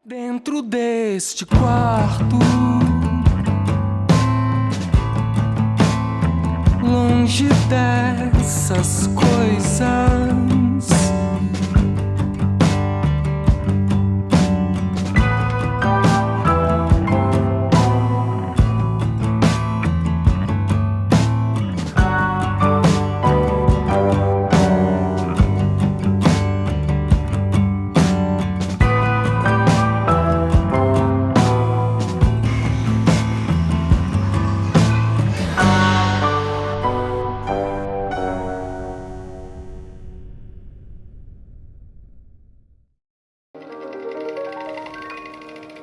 Dentro deste quarto, longe dessas coisas,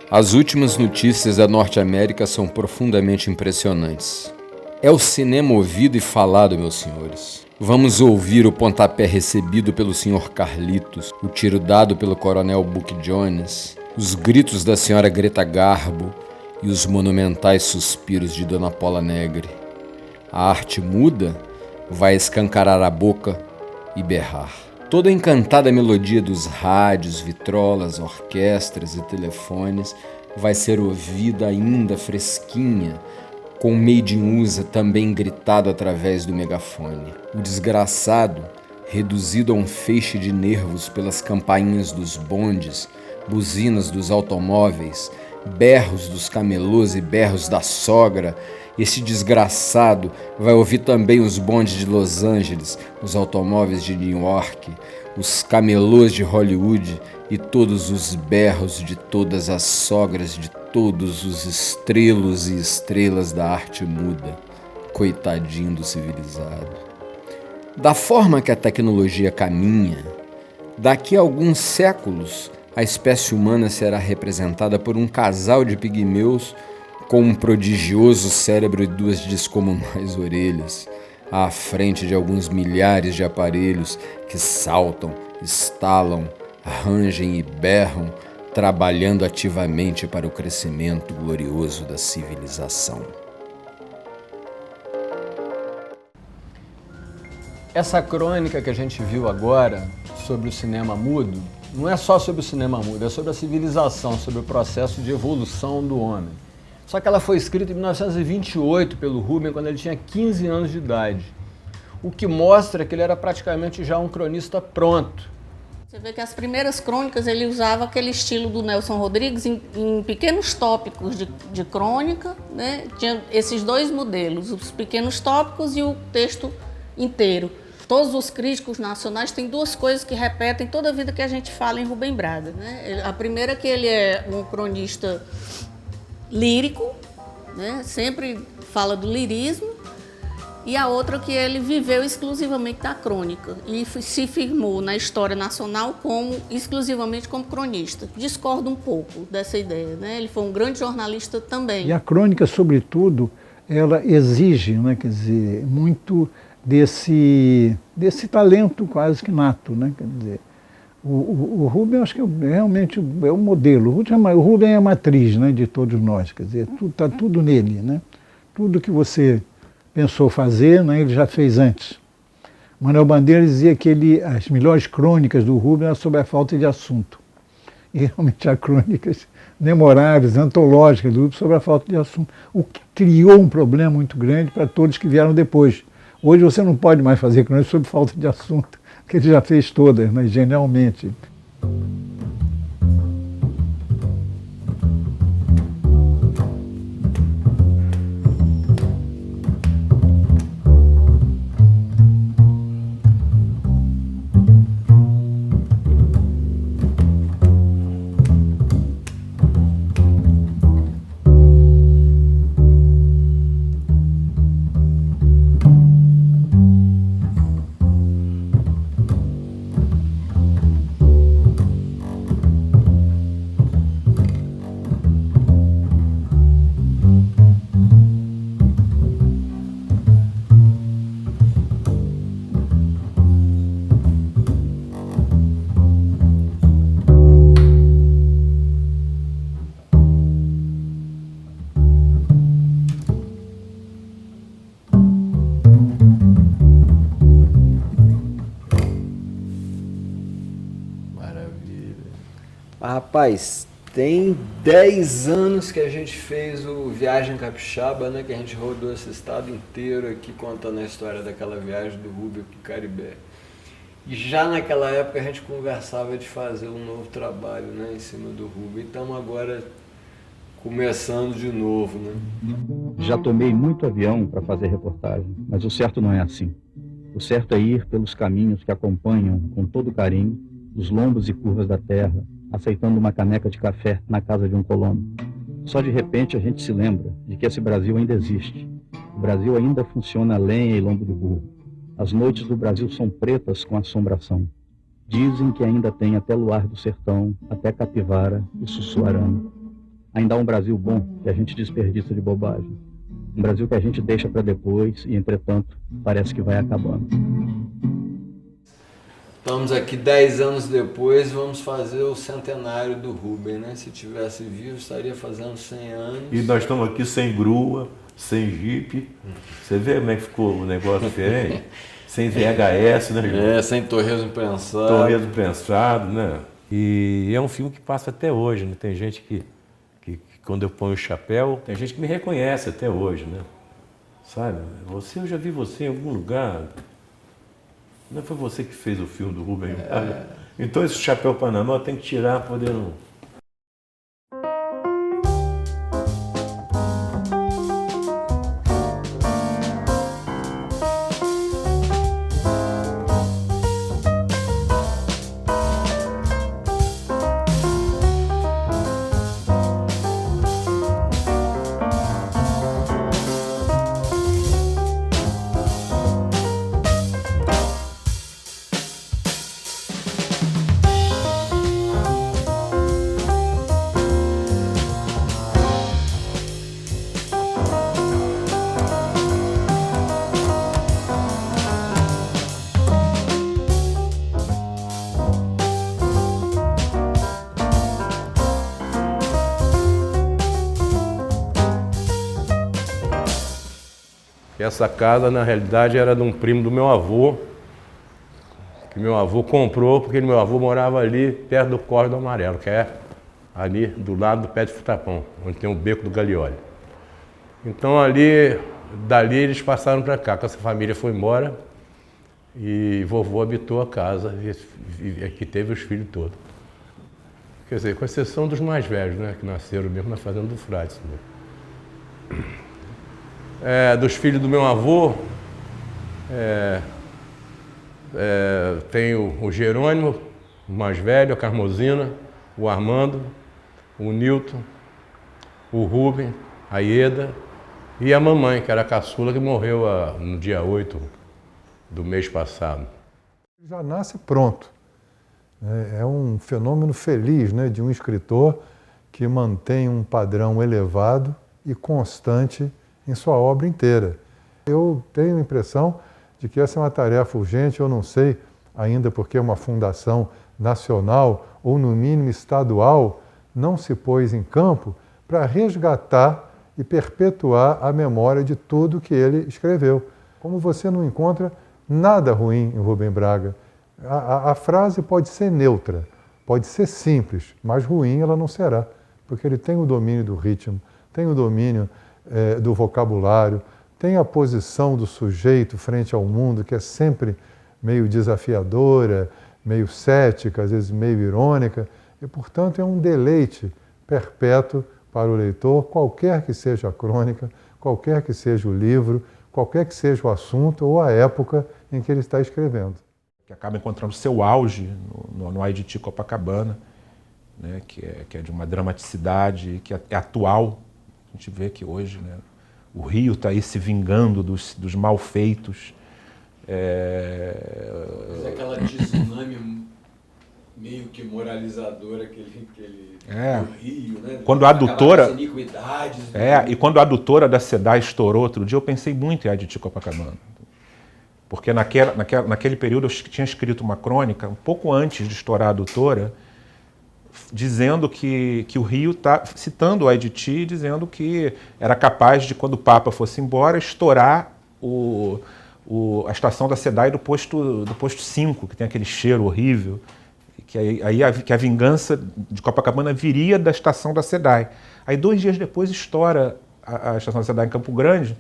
As últimas notícias da Norte América são profundamente impressionantes. É o cinema ouvido e falado, meus senhores. Vamos ouvir o pontapé recebido pelo Sr. Carlitos, o tiro dado pelo Coronel Buck Jones, os gritos da Sra. Greta Garbo e os monumentais suspiros de Dona Paula Negri. A arte muda vai escancarar a boca e berrar. Toda a encantada melodia dos rádios, vitrolas, orquestras e telefones vai ser ouvida ainda fresquinha, com o Made in USA também gritado através do megafone. O desgraçado, reduzido a um feixe de nervos pelas campainhas dos bondes, buzinas dos automóveis, berros dos camelôs e berros da sogra, esse desgraçado vai ouvir também os bondes de Los Angeles, os automóveis de New York, os camelôs de Hollywood e todos os berros de todas as sogras de todos os estrelos e estrelas da arte muda. Coitadinho do civilizado. Da forma que a tecnologia caminha, daqui a alguns séculos a espécie humana será representada por um casal de pigmeus com um prodigioso cérebro e duas descomunais orelhas, à frente de alguns milhares de aparelhos que saltam, estalam, rangem e berram, trabalhando ativamente para o crescimento glorioso da civilização. Essa crônica que a gente viu agora sobre o cinema mudo, não é só sobre o cinema mudo, é sobre a civilização, sobre o processo de evolução do homem. Só que ela foi escrita em 1928 pelo Rubens, quando ele tinha 15 anos de idade. O que mostra que ele era praticamente já um cronista pronto. Você vê que as primeiras crônicas ele usava aquele estilo do Nelson Rodrigues em pequenos tópicos de crônica, né? Tinha esses dois modelos, os pequenos tópicos e o texto inteiro. Todos os críticos nacionais têm duas coisas que repetem toda a vida que a gente fala em Rubem Braga, né? A primeira é que ele é um cronista lírico, né? Sempre fala do lirismo, e a outra que ele viveu exclusivamente da crônica e se firmou na história nacional exclusivamente como cronista. Discordo um pouco dessa ideia, né? Ele foi um grande jornalista também. E a crônica, sobretudo, ela exige, né, quer dizer, muito desse talento quase que nato, né? Quer dizer, o Rubem, acho que realmente é o modelo. O Rubem é a matriz, né, de todos nós, quer dizer, está tudo nele, né? Tudo que você pensou fazer, né, ele já fez antes. Manuel Bandeira dizia que as melhores crônicas do Rubem eram sobre a falta de assunto. E realmente há crônicas memoráveis, antológicas do Rubem sobre a falta de assunto, o que criou um problema muito grande para todos que vieram depois. Hoje você não pode mais fazer crônicas sobre falta de assunto, que ele já fez todas, né, genialmente. Rapaz, Tem 10 anos que a gente fez o Viagem Capixaba, né? Que a gente rodou esse estado inteiro aqui contando a história daquela viagem do Rubem para o Caribé. E já naquela época a gente conversava de fazer um novo trabalho, né, em cima do Rubem. Então agora começando de novo, né? Já tomei muito avião para fazer reportagem, mas o certo não é assim. O certo é ir pelos caminhos que acompanham com todo carinho os lombos e curvas da terra, aceitando uma caneca de café na casa de um colono. Só de repente a gente se lembra de que esse Brasil ainda existe. O Brasil ainda funciona a lenha e lombo de burro. As noites do Brasil são pretas com assombração. Dizem que ainda tem até luar do sertão, até capivara e sussuarana. Ainda há um Brasil bom que a gente desperdiça de bobagem. Um Brasil que a gente deixa para depois e, entretanto, parece que vai acabando. Estamos aqui 10 anos depois, vamos fazer o centenário do Rubem, né? Se tivesse vivo, estaria fazendo 100 anos. E nós estamos aqui sem grua, sem jipe. Você vê como é que ficou o negócio diferente? Sem VHS, né, João? Sem torresmo prensado. Torresmo prensado, né? E é um filme que passa até hoje, né? Tem gente que quando eu ponho o chapéu, tem gente que me reconhece até hoje, né? Sabe? Eu já vi você em algum lugar. Não foi você que fez o filme do Rubem? Então esse chapéu Panamá eu tenho que tirar para poder não... Essa casa, na realidade, era de um primo do meu avô, que meu avô comprou, porque meu avô morava ali, perto do Córrego do Amarelo, que é ali do lado do Pé de Futapão, onde tem o Beco do Galeoli. Então, dali eles passaram para cá, que essa família foi embora e vovô habitou a casa, e aqui teve os filhos todos. Quer dizer, com exceção dos mais velhos, né, que nasceram mesmo na fazenda do Frade. Dos filhos do meu avô, tem o Jerônimo, o mais velho, a Carmozina, o Armando, o Nilton, o Rubem, a Ieda e a mamãe, que era a caçula, que morreu no dia 8 do mês passado. Já nasce pronto. É um fenômeno feliz, né, de um escritor que mantém um padrão elevado e constante em sua obra inteira. Eu tenho a impressão de que essa é uma tarefa urgente, eu não sei ainda porque uma fundação nacional ou no mínimo estadual não se pôs em campo para resgatar e perpetuar a memória de tudo que ele escreveu. Como você não encontra nada ruim em Rubem Braga. A frase pode ser neutra, pode ser simples, mas ruim ela não será, porque ele tem o domínio do ritmo, tem o domínio do vocabulário, tem a posição do sujeito frente ao mundo, que é sempre meio desafiadora, meio cética, às vezes meio irônica, e, portanto, é um deleite perpétuo para o leitor, qualquer que seja a crônica, qualquer que seja o livro, qualquer que seja o assunto ou a época em que ele está escrevendo. Que acaba encontrando seu auge no Aiditi Copacabana, né, que é de uma dramaticidade que é atual. A gente vê que hoje, né, o Rio está aí se vingando dos malfeitos. Mas aquela tsunami meio que moralizadora do Rio, né? Quando a adutora, iniquidades, e quando a adutora da SEDAI estourou outro dia, eu pensei muito em Aiditi Copacabana. Porque naquele período eu tinha escrito uma crônica, um pouco antes de estourar a adutora, dizendo que o Rio está citando o Aiditi, dizendo que era capaz de, quando o Papa fosse embora, estourar a estação da SEDAI do posto 5, que tem aquele cheiro horrível, que a vingança de Copacabana viria da estação da SEDAI. Aí 2 dias depois estoura a estação da SEDAI em Campo Grande,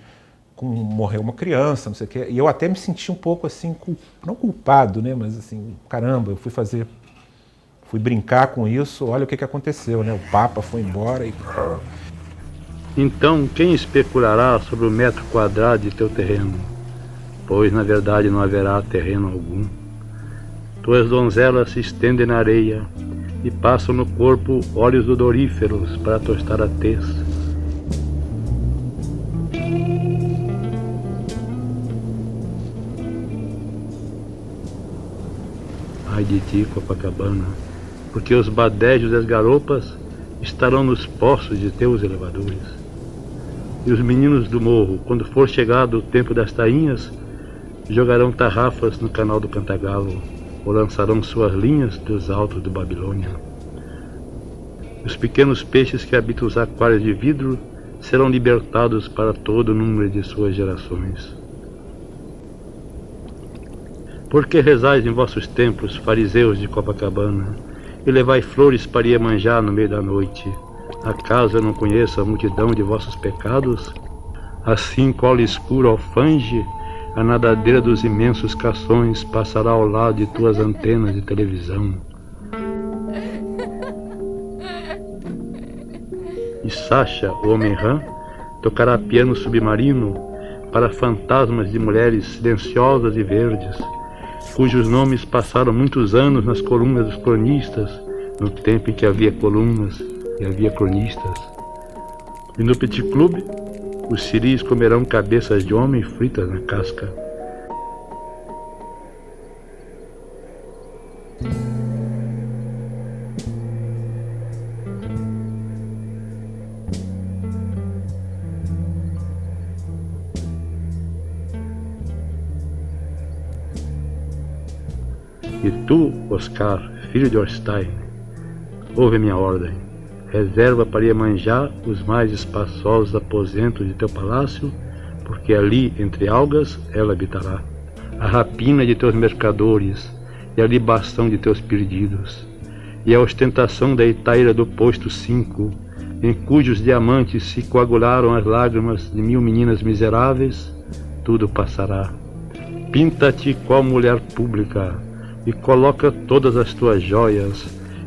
morreu uma criança, não sei o quê, e eu até me senti um pouco assim, não culpado, né, mas assim, caramba, eu fui brincar com isso, olha o que aconteceu, né, o Papa foi embora e... Então, quem especulará sobre o metro quadrado de teu terreno? Pois, na verdade, não haverá terreno algum. Tuas donzelas se estendem na areia e passam no corpo óleos odoríferos para tostar a tez. Ai de ti, Copacabana, porque os badejos e as garopas estarão nos poços de teus elevadores. E os meninos do morro, quando for chegado o tempo das tainhas, jogarão tarrafas no canal do Cantagalo, ou lançarão suas linhas dos altos de Babilônia. Os pequenos peixes que habitam os aquários de vidro serão libertados para todo o número de suas gerações. Por que rezais em vossos templos, fariseus de Copacabana, e levai flores para Iemanjá no meio da noite? Acaso eu não conheço a multidão de vossos pecados? Assim, cola escura alfange, a nadadeira dos imensos cações passará ao lado de tuas antenas de televisão. E Sasha, o homem-rã, tocará piano submarino para fantasmas de mulheres silenciosas e verdes, cujos nomes passaram muitos anos nas colunas dos cronistas, no tempo em que havia colunas e havia cronistas. E no Petit Club, os siris comerão cabeças de homem fritas na casca. E tu, Oscar, filho de Orstein, ouve minha ordem. Reserva para Iemanjá os mais espaçosos aposentos de teu palácio, porque ali, entre algas, ela habitará. A rapina de teus mercadores e a libação de teus perdidos, e a ostentação da Itaíra do posto 5, em cujos diamantes se coagularam as lágrimas de 1000 meninas miseráveis, tudo passará. Pinta-te qual mulher pública, e coloca todas as tuas joias,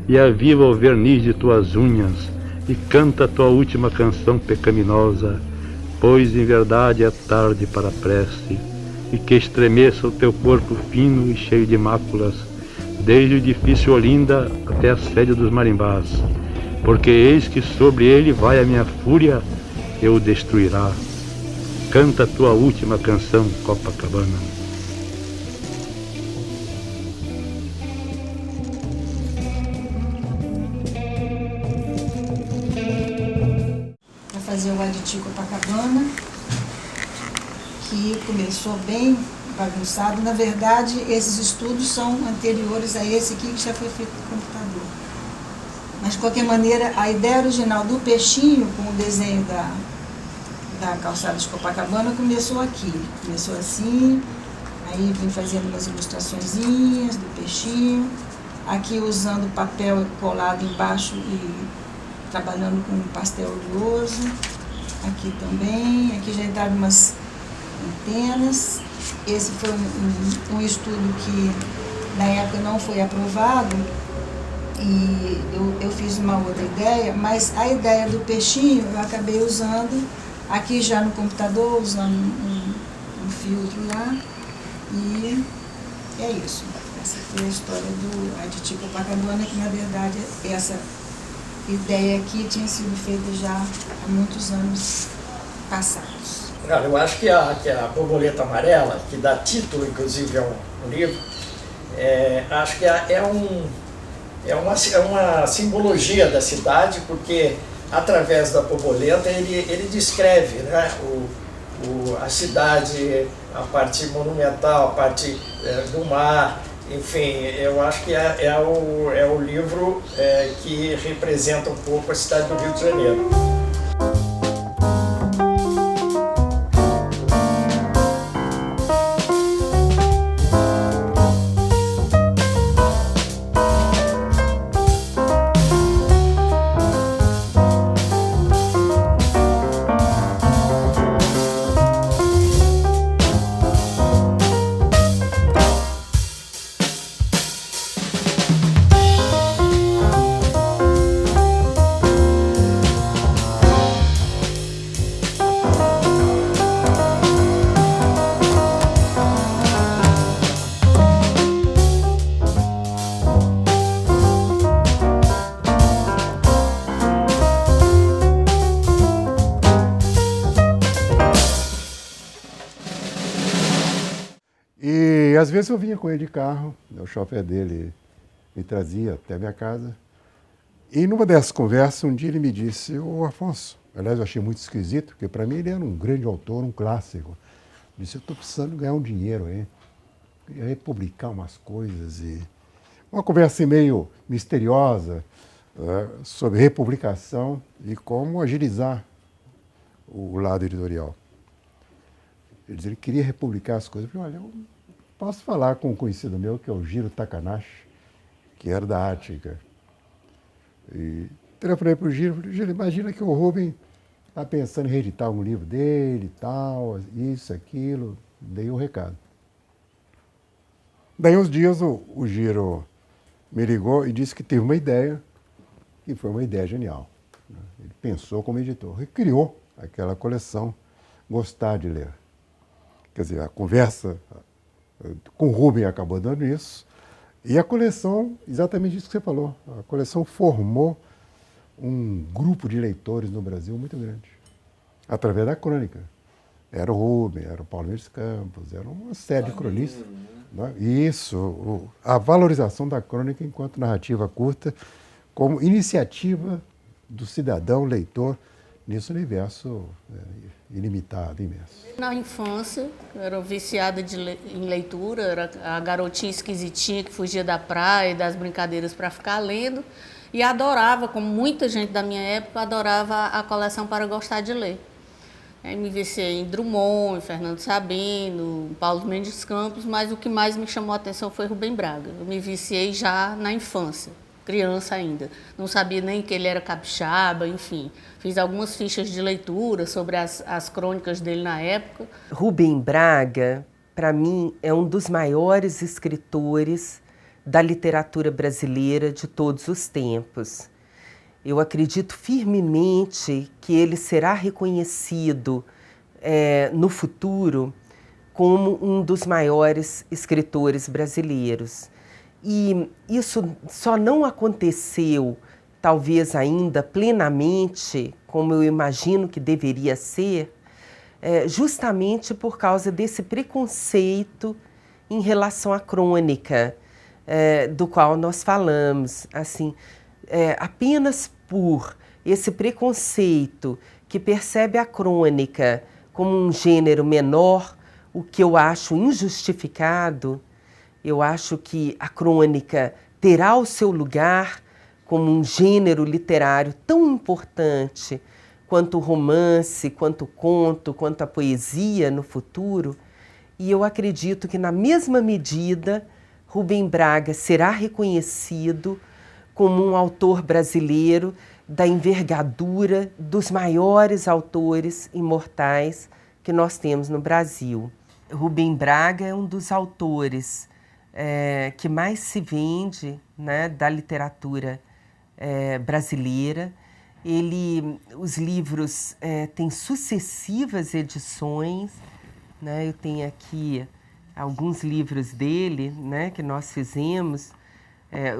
e aviva o verniz de tuas unhas, e canta a tua última canção pecaminosa, pois em verdade é tarde para a prece, e que estremeça o teu corpo fino e cheio de máculas, desde o edifício Olinda até a sede dos marimbás, porque eis que sobre ele vai a minha fúria e o destruirá. Canta a tua última canção, Copacabana. Fazer o Aditi Copacabana, que começou bem bagunçado. Na verdade, esses estudos são anteriores a esse aqui, que já foi feito no computador. Mas, de qualquer maneira, a ideia original do peixinho, com o desenho da calçada de Copacabana, começou aqui. Começou assim, aí vim fazendo umas ilustraçõezinhas do peixinho, aqui usando papel colado embaixo e trabalhando com pastel oleoso, aqui também, aqui já entraram umas antenas. Esse foi um estudo que na época não foi aprovado e eu fiz uma outra ideia, mas a ideia do peixinho eu acabei usando aqui já no computador, usando um filtro lá, e é isso. Essa foi a história do Aditi Copacabana, que na verdade essa ideia aqui tinha sido feita já há muitos anos passados. Eu acho que a Borboleta Amarela, que dá título inclusive ao livro, acho que é uma simbologia da cidade, porque através da borboleta ele descreve, né, a cidade, a parte monumental, a parte do mar. Enfim, eu acho que é o livro que representa um pouco a cidade do Rio de Janeiro. às vezes eu vinha com ele de carro, o chofer dele me trazia até a minha casa. E numa dessas conversas, um dia ele me disse: ô Afonso, aliás eu achei muito esquisito, porque para mim ele era um grande autor, um clássico. Ele disse: eu estou precisando ganhar um dinheiro aí, queria republicar umas coisas. E uma conversa assim, meio misteriosa sobre republicação e como agilizar o lado editorial. Ele disse: ele queria republicar as coisas. Eu falei: olha, eu posso falar com um conhecido meu, que é o Jiro Takanashi, que era da Ática. E telefonei para o Giro, falei: Giro, imagina que o Rubem está pensando em reeditar um livro dele e tal, isso, aquilo. Dei o recado. Daí uns dias o Giro me ligou e disse que teve uma ideia, que foi uma ideia genial. Ele pensou como editor e criou aquela coleção Gostar de Ler. Quer dizer, a conversa com o Rubem acabou dando isso. E a coleção, exatamente isso que você falou, a coleção formou um grupo de leitores no Brasil muito grande, através da crônica. Era o Rubem, era o Paulo Mendes Campos, era uma série de cronistas. Né? Isso, a valorização da crônica enquanto narrativa curta, como iniciativa do cidadão leitor nesse universo ilimitado, imenso. Na infância, eu era viciada em leitura, era a garotinha esquisitinha que fugia da praia e das brincadeiras para ficar lendo, e adorava, como muita gente da minha época, adorava a coleção Para Gostar de Ler. Aí me viciei em Drummond, em Fernando Sabino, Paulo Mendes Campos, mas o que mais me chamou a atenção foi Rubem Braga. Eu me viciei já na infância, criança ainda. Não sabia nem que ele era capixaba, enfim. Fiz algumas fichas de leitura sobre as crônicas dele na época. Rubem Braga, para mim, é um dos maiores escritores da literatura brasileira de todos os tempos. Eu acredito firmemente que ele será reconhecido no futuro como um dos maiores escritores brasileiros. E isso só não aconteceu, talvez ainda plenamente, como eu imagino que deveria ser, justamente por causa desse preconceito em relação à crônica, do qual nós falamos. Assim, apenas por esse preconceito que percebe a crônica como um gênero menor, o que eu acho injustificado. Eu acho que a crônica terá o seu lugar como um gênero literário tão importante quanto o romance, quanto o conto, quanto a poesia no futuro. E eu acredito que, na mesma medida, Rubem Braga será reconhecido como um autor brasileiro da envergadura dos maiores autores imortais que nós temos no Brasil. Rubem Braga é um dos autores que mais se vende, né, da literatura brasileira. Os livros têm sucessivas edições, né? Eu tenho aqui alguns livros dele, né, que nós fizemos.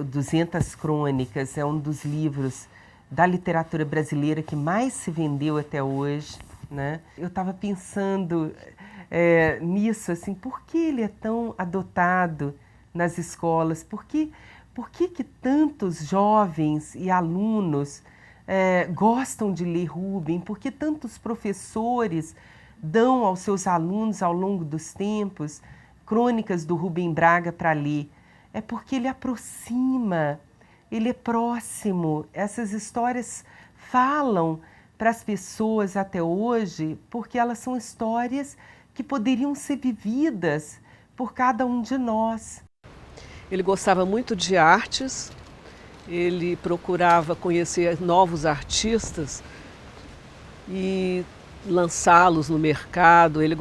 200 Crônicas é um dos livros da literatura brasileira que mais se vendeu até hoje, né? Eu estava pensando nisso, assim, por que ele é tão adotado nas escolas? Por que tantos jovens e alunos gostam de ler Rubem? Por que tantos professores dão aos seus alunos, ao longo dos tempos, crônicas do Rubem Braga para ler? É porque ele aproxima, ele é próximo. Essas histórias falam para as pessoas até hoje, porque elas são histórias que poderiam ser vividas por cada um de nós. Ele gostava muito de artes, ele procurava conhecer novos artistas e lançá-los no mercado. Ele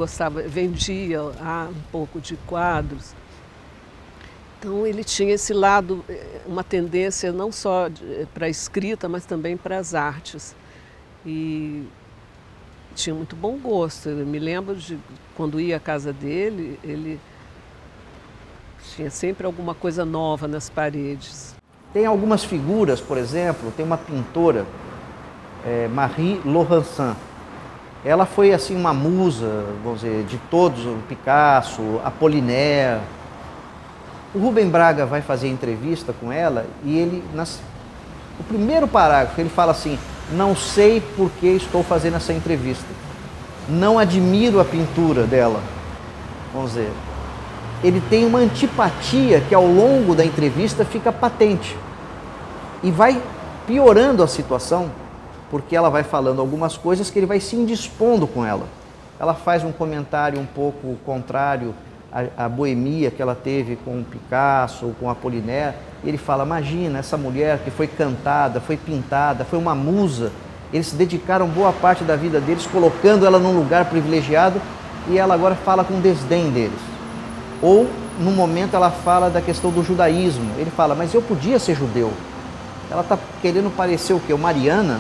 vendia um pouco de quadros. Então ele tinha esse lado, uma tendência não só para a escrita, mas também para as artes. E tinha muito bom gosto. Eu me lembro de quando ia à casa dele, ele tinha sempre alguma coisa nova nas paredes. Tem algumas figuras, por exemplo, tem uma pintora, Marie Laurencin. Ela foi assim uma musa, vamos dizer, de todos, o Picasso, Apollinaire. O Rubem Braga vai fazer entrevista com ela e ele, o primeiro parágrafo, ele fala assim: não sei por que estou fazendo essa entrevista. Não admiro a pintura dela. Vamos dizer, ele tem uma antipatia que ao longo da entrevista fica patente. E vai piorando a situação, porque ela vai falando algumas coisas que ele vai se indispondo com ela. Ela faz um comentário um pouco contrário à boemia que ela teve com o Picasso ou com a Apollinaire. E ele fala: imagina, essa mulher que foi cantada, foi pintada, foi uma musa. Eles se dedicaram boa parte da vida deles colocando ela num lugar privilegiado e ela agora fala com desdém deles. Ou, no momento, ela fala da questão do judaísmo. Ele fala: mas eu podia ser judeu. Ela está querendo parecer o quê? O Mariana?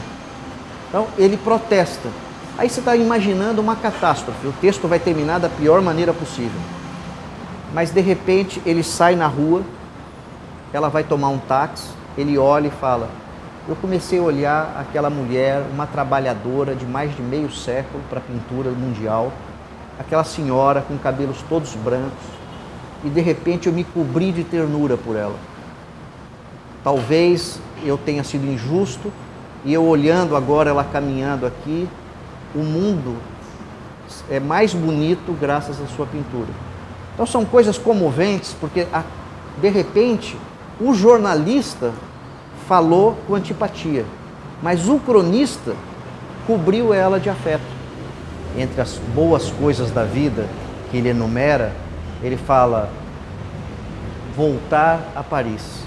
Então, ele protesta. Aí você está imaginando uma catástrofe. O texto vai terminar da pior maneira possível. Mas, de repente, ele sai na rua, ela vai tomar um táxi, ele olha e fala: eu comecei a olhar aquela mulher, uma trabalhadora de mais de meio século para a pintura mundial, aquela senhora com cabelos todos brancos, e de repente eu me cobri de ternura por ela. Talvez eu tenha sido injusto, e eu olhando agora ela caminhando aqui, o mundo é mais bonito graças à sua pintura. Então são coisas comoventes, porque de repente o jornalista falou com antipatia, mas o cronista cobriu ela de afeto. Entre as boas coisas da vida que ele enumera, ele fala: voltar a Paris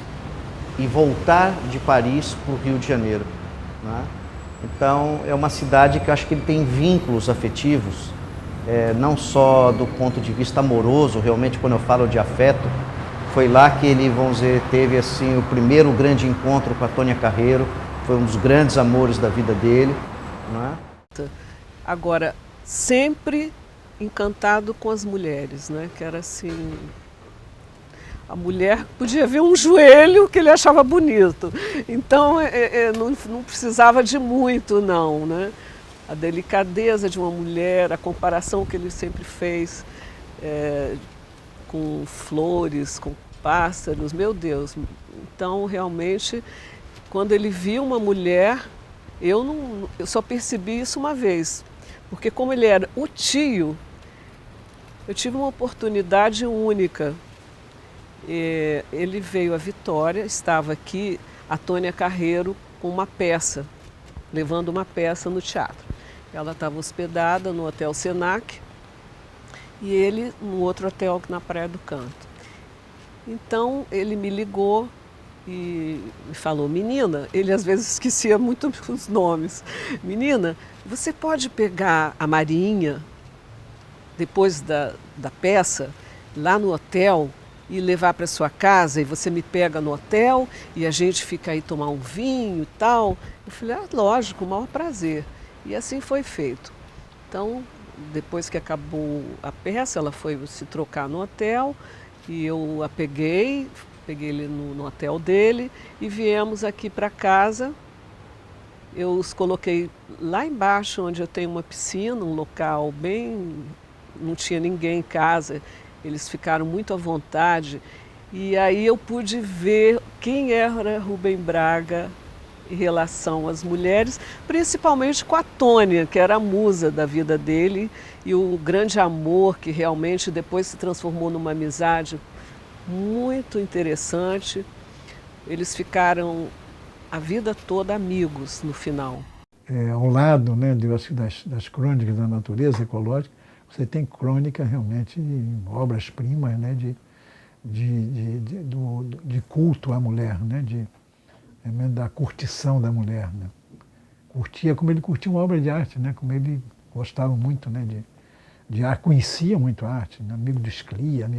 e voltar de Paris para o Rio de Janeiro, né? Então é uma cidade que eu acho que ele tem vínculos afetivos, não só do ponto de vista amoroso. Realmente, quando eu falo de afeto, foi lá que ele, vamos dizer, teve assim o primeiro grande encontro com a Tônia Carreiro. Foi um dos grandes amores da vida dele, não é? Agora, sempre encantado com as mulheres, né? Que era assim, a mulher podia ver um joelho que ele achava bonito. Então, não precisava de muito, não, né? A delicadeza de uma mulher, a comparação que ele sempre fez com flores, com pássaros, meu Deus. Então, realmente, quando ele viu uma mulher, eu só percebi isso uma vez, porque como ele era o tio, eu tive uma oportunidade única. Ele veio a Vitória, estava aqui a Tônia Carreiro com uma peça, levando uma peça no teatro. Ela estava hospedada no Hotel Senac e ele no outro hotel na Praia do Canto. Então ele me ligou e me falou: menina, ele às vezes esquecia muito os nomes. Menina, você pode pegar a Marinha depois da peça lá no hotel e levar para sua casa, e você me pega no hotel e a gente fica aí tomar um vinho e tal. Eu falei: lógico, o maior prazer. E assim foi feito. Então, depois que acabou a peça, ela foi se trocar no hotel e eu a peguei ele no hotel dele e viemos aqui para casa. Eu os coloquei lá embaixo, onde eu tenho uma piscina, um local bem... não tinha ninguém em casa, eles ficaram muito à vontade. E aí eu pude ver quem era Rubem Braga em relação às mulheres, principalmente com a Tônia, que era a musa da vida dele, e o grande amor que realmente depois se transformou numa amizade muito interessante. Eles ficaram a vida toda amigos no final. Ao lado, né, das crônicas da natureza ecológica, você tem crônica realmente de obras-primas, né, de culto à mulher, né, da curtição da mulher, né. Curtia como ele curtia uma obra de arte, né, como ele gostava muito, né, de arte, conhecia muito a arte, né, amigo de Sclia,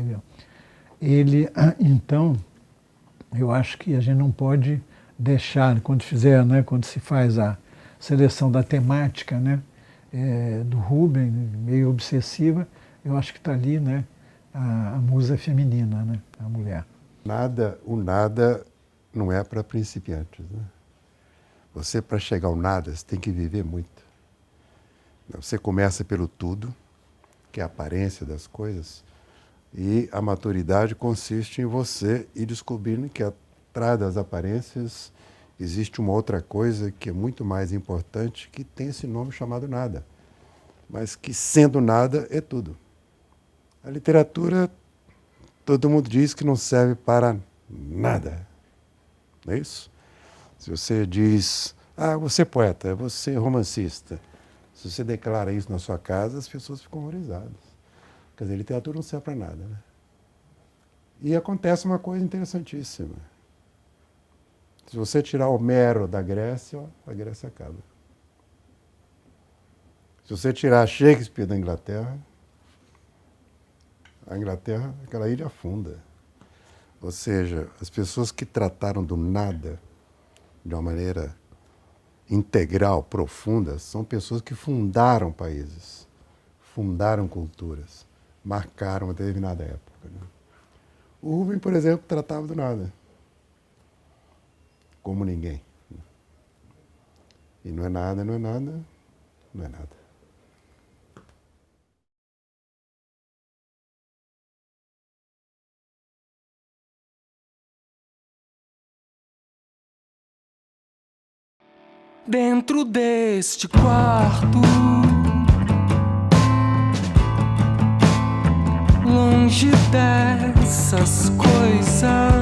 ele, então, eu acho que a gente não pode deixar, quando se faz a seleção da temática, né, do Rubem, meio obsessiva, eu acho que está ali, né, a musa feminina, né, a mulher. O nada não é para principiantes, né? Você, para chegar ao nada, você tem que viver muito. Você começa pelo tudo, que é a aparência das coisas, E a maturidade consiste em você ir descobrindo que atrás das aparências existe uma outra coisa que é muito mais importante, que tem esse nome chamado nada. Mas que, sendo nada, é tudo. A literatura, todo mundo diz que não serve para nada. Não é isso? Se você diz, você é poeta, você é romancista, se você declara isso na sua casa, as pessoas ficam horrorizadas. Quer dizer, literatura não serve para nada, né? E acontece uma coisa interessantíssima. Se você tirar Homero da Grécia, a Grécia acaba. Se você tirar Shakespeare da Inglaterra, a Inglaterra, aquela ilha afunda. Ou seja, as pessoas que trataram do nada de uma maneira integral, profunda, são pessoas que fundaram países, fundaram culturas, marcaram uma determinada época. Né? O Rubens, por exemplo, tratava do nada, como ninguém. E não é nada, não é nada, não é nada. Dentro deste quarto, longe dessas coisas,